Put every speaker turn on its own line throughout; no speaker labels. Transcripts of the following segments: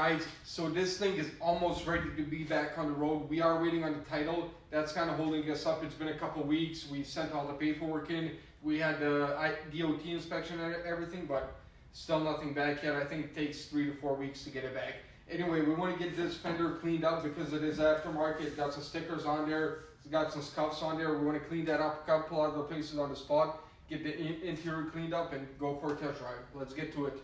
guys, so this thing is almost ready to be back on the road. We are waiting on the title. That's kind of holding us up. It's been a couple weeks. We sent all the paperwork in. We had the DOT inspection and everything, but still nothing back yet. I think it takes 3 to 4 weeks to get it back. Anyway, we want to get this fender cleaned up because it is aftermarket. It's got some stickers on there. It's got some scuffs on there. We want to clean that up, a couple other places on the spot, get the interior cleaned up, and go for a test drive. Let's get to it.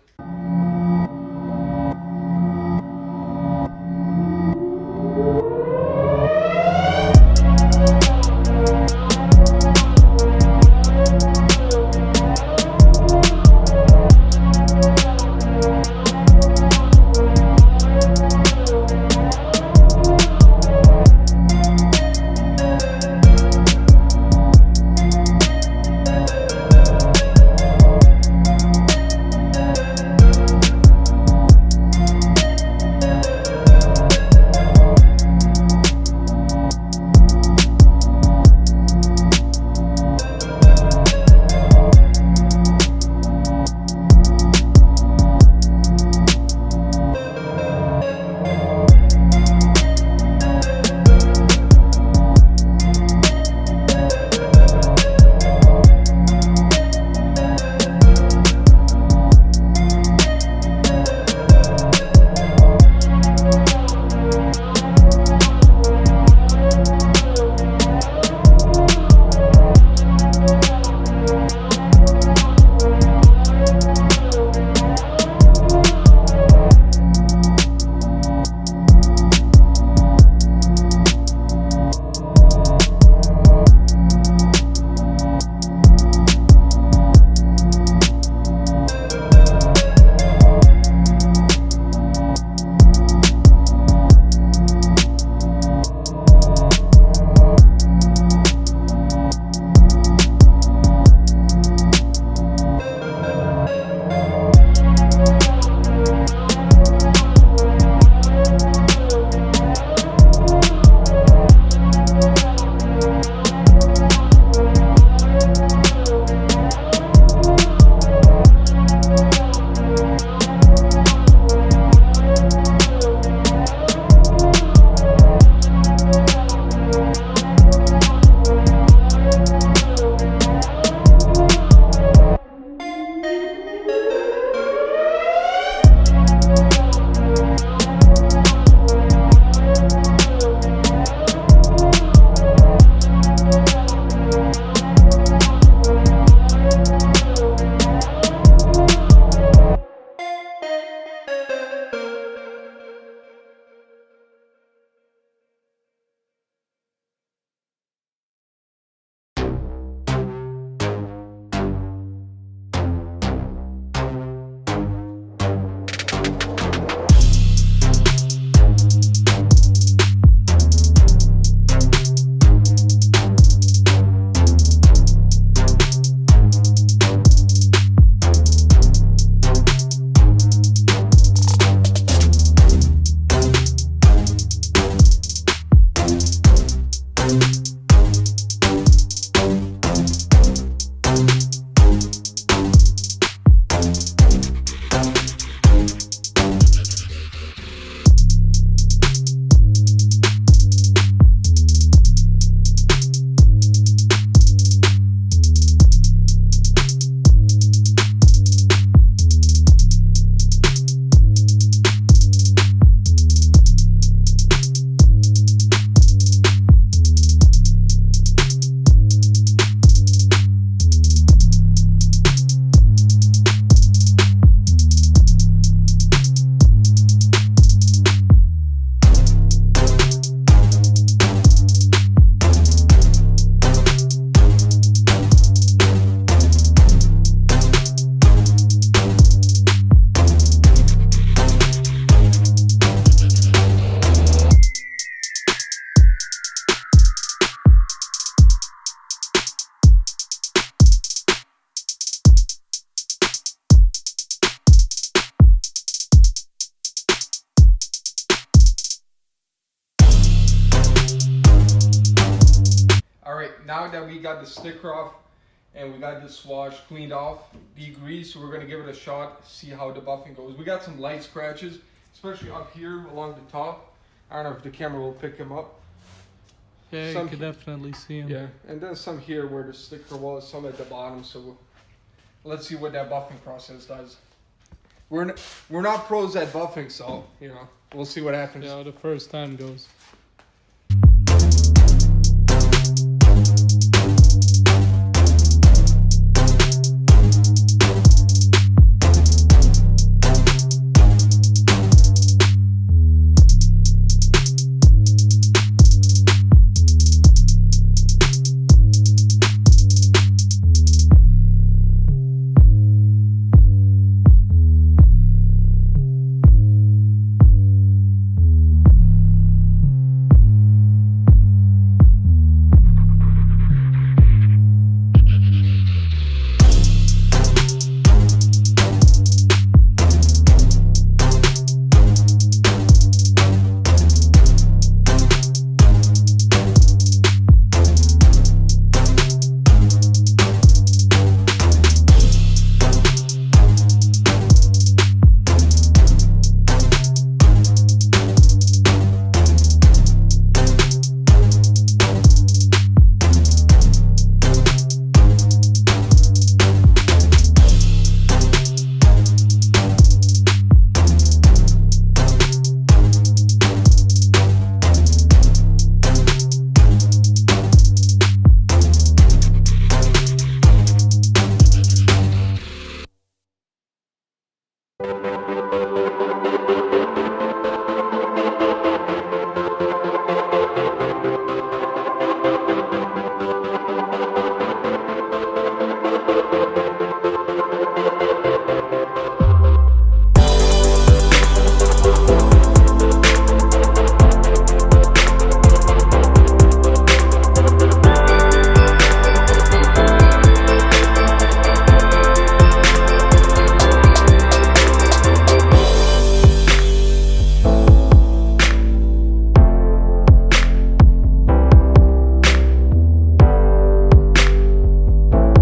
Now that we got the sticker off and we got this wash cleaned off, degreased, so we're gonna give it a shot, see how the buffing goes. We got some light scratches. especially up here along the top. I don't know if the camera will pick him up.
Yeah,
Some
you can definitely see him.
Yeah, and then some here where the sticker was, some at the bottom. So let's see what that buffing process does. We're not pros at buffing, so you know we'll see what happens.
Yeah, the first time goes.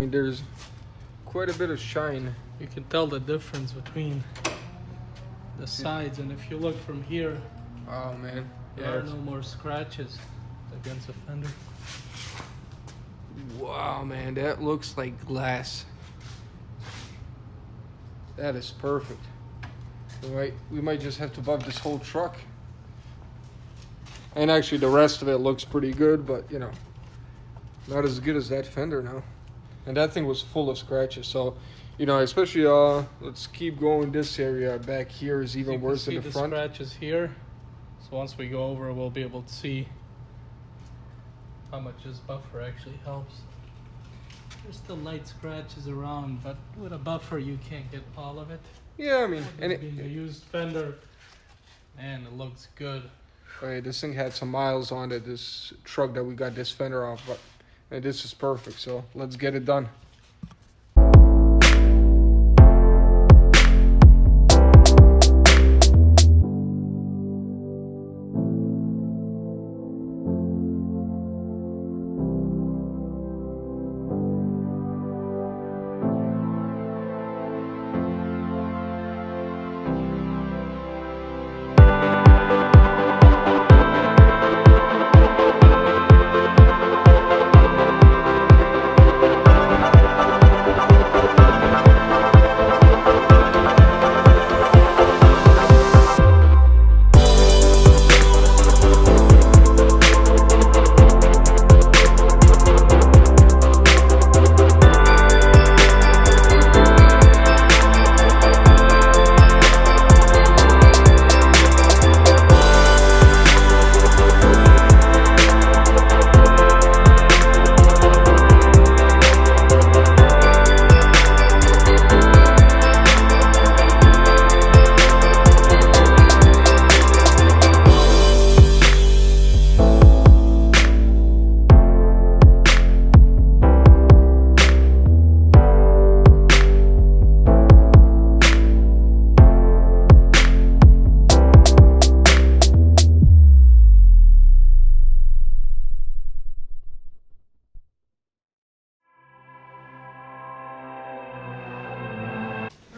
There's quite a bit of shine.
You can tell the difference between the sides, and if you look from here,
Oh man,
there are no more scratches against the fender.
Wow, man, that looks like glass. That is perfect. We might just have to buff this whole truck. And actually, the rest of it looks pretty good, but you know, not as good as that fender now. And that thing was full of scratches, so you know, especially let's keep going. This area back here is even worse than the front.
Scratches here. So once we go over, we'll be able to see how much this buffer actually helps. There's still light scratches around, but with a buffer you can't get all of it.
Yeah, I mean, and
being a used fender, man, it looks good.
Right, this thing had some miles on it. This truck that we got this fender off, but this is perfect. So let's get it done.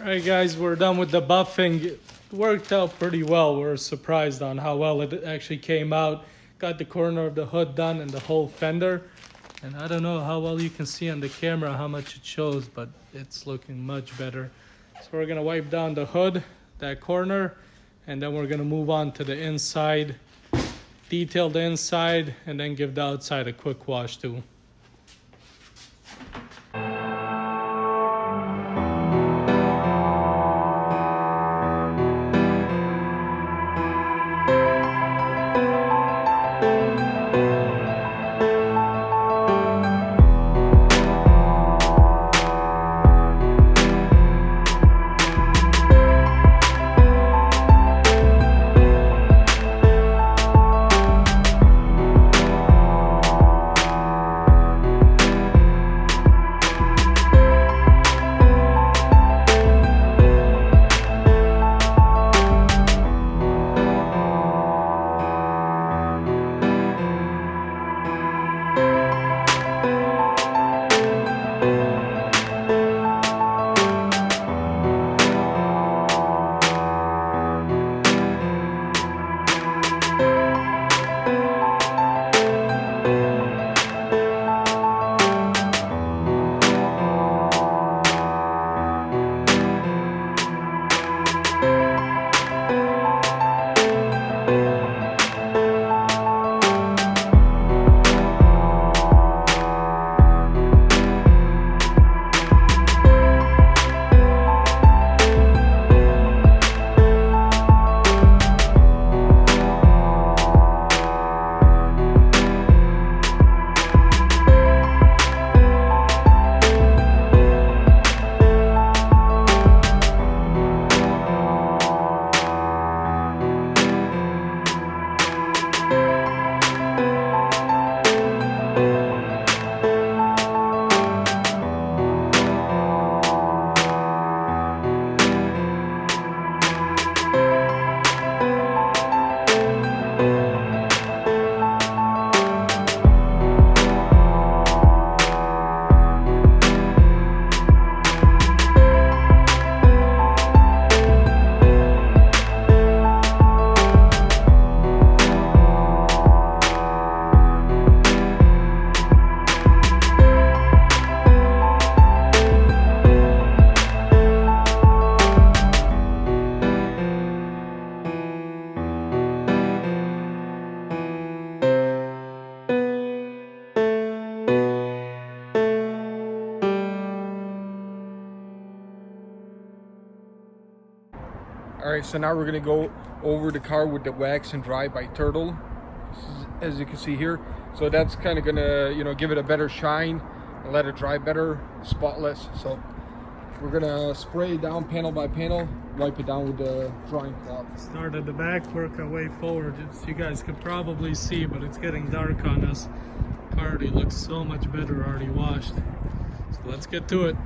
Alright guys, we're done with the buffing. worked out pretty well. We're surprised on how well it actually came out. Got the corner of the hood done and the whole fender. And I don't know how well you can see on the camera how much it shows, but it's looking much better. So we're gonna wipe down the hood, that corner, and then we're gonna move on to the inside, detail the inside, and then give the outside a quick wash too.
Alright, so now we're gonna go over the car with the wax and dry by Turtle, as you can see here. So that's kind of gonna, you know, give it a better shine and let it dry better, spotless. So we're gonna spray it down panel by panel, wipe it down with the drying cloth.
Start at the back, work our way forward. As you guys can probably see, but it's getting dark on us. Car already looks so much better, already washed. So let's get to it.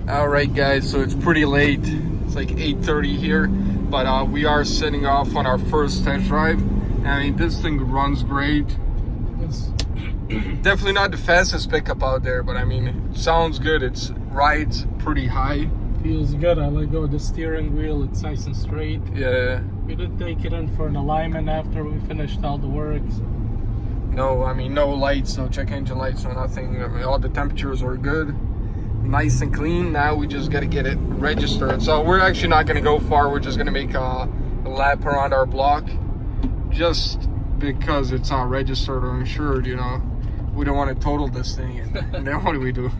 Alright guys, so it's pretty late. It's like 8:30 here, but we are setting off on our first test drive. I mean, this thing runs great. It's definitely not the fastest pickup out there, but I mean, it sounds good. It rides pretty high.
Feels good. I let go of the steering wheel. It's nice and straight.
Yeah.
We did take it in for an alignment after we finished all the work. So.
No, I mean, no lights, no check engine lights, no nothing. I mean, all the temperatures are good, nice and clean. Now we just got to get it registered. So we're actually not going to go far. We're just going to make a lap around our block, just because it's not registered or insured, you know. We don't want to total this thing, and then what do we do?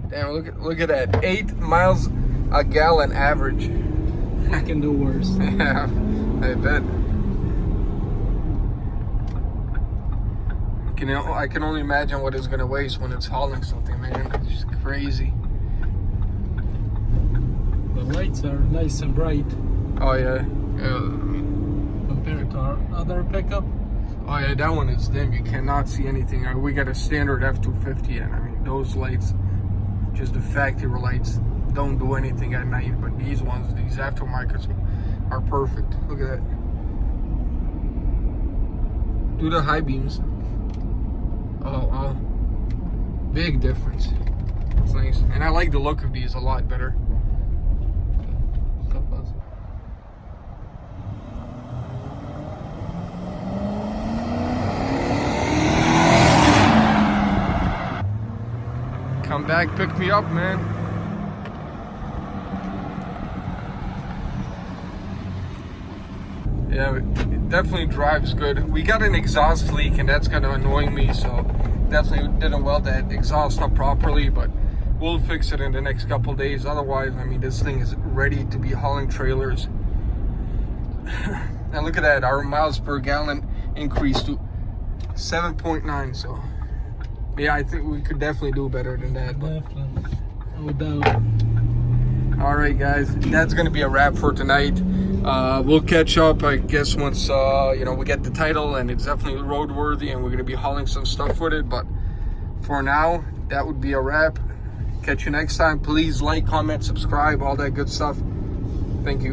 Damn, look at that. 8 miles a gallon average.
I can do worse.
Yeah, I bet. I can only imagine what it's gonna waste when it's hauling something, man. It's just crazy.
The lights are nice and bright.
Oh yeah.
Compared to our other pickup.
Oh yeah, that one is dim. You cannot see anything. We got a standard F250, and I mean those lights, just the factory lights, don't do anything at night. But these ones, these aftermarkets, are perfect. Look at that. Do the high beams. Oh, big difference. It's nice, and I like the look of these a lot better. Come back, pick me up, man. Yeah, it definitely drives good. We got an exhaust leak, and that's kind of annoying me, so definitely didn't weld that exhaust up properly, but we'll fix it in the next couple days. Otherwise, I mean, this thing is ready to be hauling trailers. And look at that, our miles per gallon increased to 7.9, so yeah, I think we could definitely do better than that. But
Definitely. No doubt.
all right, guys, that's gonna be a wrap for tonight. We'll catch up, I guess, once you know, we get the title and it's definitely roadworthy, and we're gonna be hauling some stuff with it. But for now, that would be a wrap. Catch you next time. Please like, comment, subscribe, all that good stuff. Thank you.